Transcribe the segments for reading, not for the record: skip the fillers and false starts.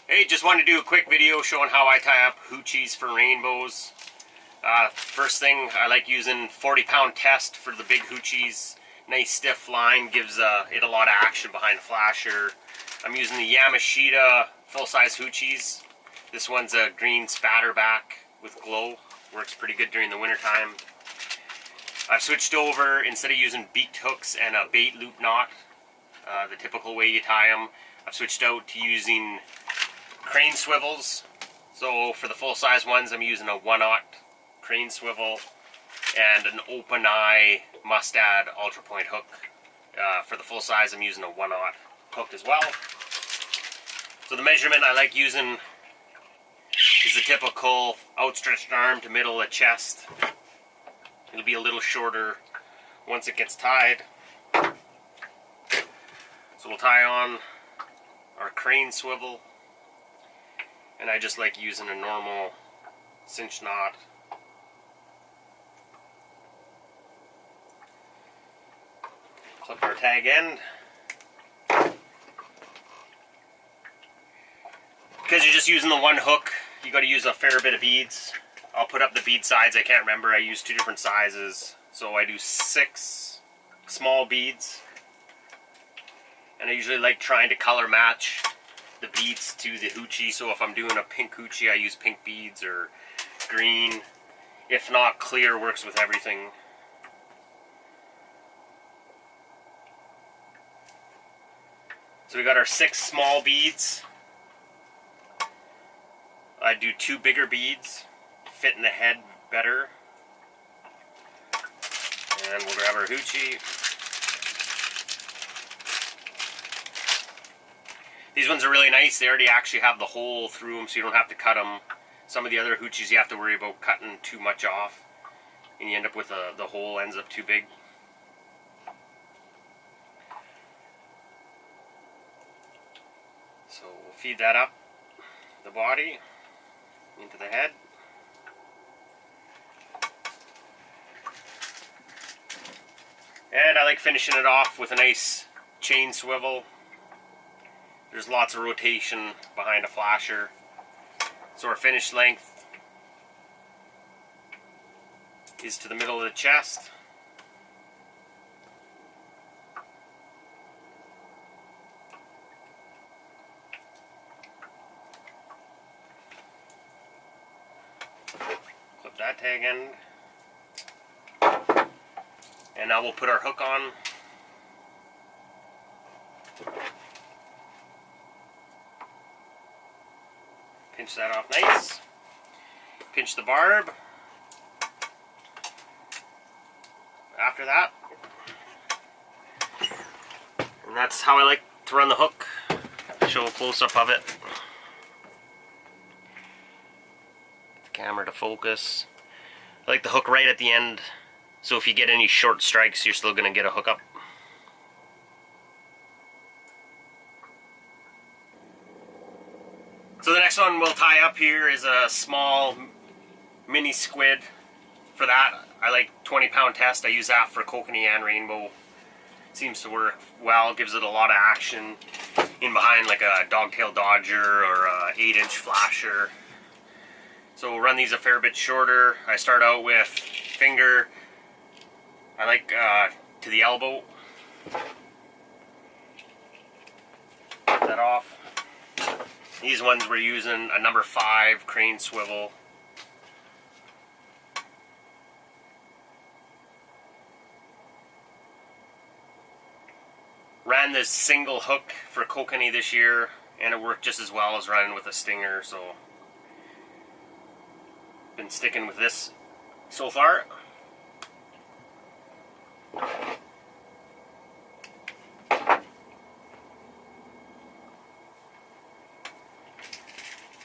Hey, just wanted to do a quick video showing how I tie up hoochies for rainbows. First thing, I like using 40-pound test for the big hoochies. Nice stiff line, gives it a lot of action behind the flasher. I'm using the Yamashita full-size hoochies. This one's a green spatterback with glow. Works pretty good during the winter time. I've switched over, instead of using beaked hooks and a bait loop knot, the typical way you tie them, I've switched out to using crane swivels. So for the full-size ones, I'm using a 1/0 crane swivel and an open eye Mustad UltraPoint hook. For the full size, I'm using a 1/0 hook as well. So the measurement I like using is the typical outstretched arm to middle of the chest. It'll be a little shorter once it gets tied. So we'll tie on our crane swivel, and I just like using a normal cinch knot. Clip our tag end. Because you're just using the one hook, you got to use a fair bit of beads. I'll put up the bead size. I can't remember. I use 2 different sizes. So I do 6 small beads. And I usually like trying to color match the beads to the hoochie. So if I'm doing a pink hoochie, I use pink beads or green. If not, clear works with everything. So we got our 6 small beads. I do 2 bigger beads, fit in the head better. And we'll grab our hoochie. These ones are really nice. They already actually have the hole through them, so you don't have to cut them. Some of the other hoochies you have to worry about cutting too much off, and you end up with the hole ends up too big. So we'll feed that up the body into the head. And I like finishing it off with a nice chain swivel. There's lots of rotation behind a flasher. So our finished length is to the middle of the chest. Clip that tag end. And now we'll put our hook on. Pinch that off nice. Pinch the barb. After that. And that's how I like to run the hook. Show a close-up of it. Get the camera to focus. I like the hook right at the end, so if you get any short strikes, you're still going to get a hookup. So the next one we'll tie up here is a small mini squid. For that, I like 20-pound test. I use that for kokanee and rainbow. Seems to work well, gives it a lot of action in behind like a dogtail dodger or a 8-inch flasher. So we'll run these a fair bit shorter. I start out with finger. I like to the elbow. Get that off. These ones we're using a number 5 crane swivel. Ran this single hook for kokanee this year, and it worked just as well as running with a stinger, so been sticking with this so far.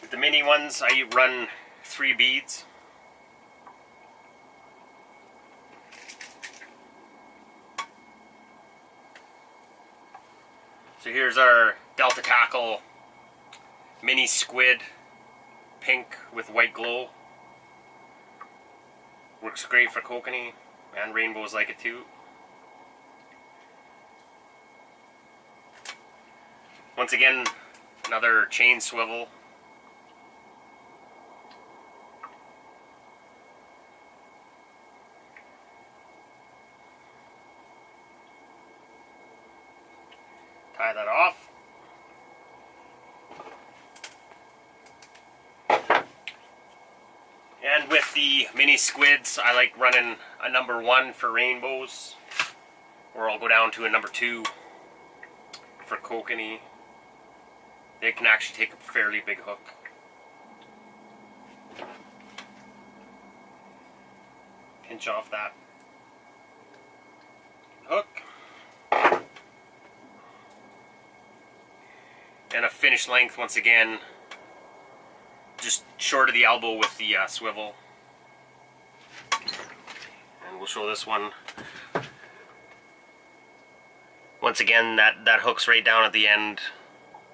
With the mini ones, I run 3 beads. So here's our Delta Tackle mini squid, pink with white glow. Works great for kokanee, and rainbows like it too. Once again, Another chain swivel. Tie that off. And with the mini squids, I like running a number 1 for rainbows, or I'll go down to a number 2 for kokanee. They can actually take a fairly big hook. Pinch off that hook. And a finish length, once again, just short of the elbow with the swivel. And we'll show this one. Once again, that hook's right down at the end.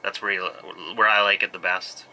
That's where I like it the best.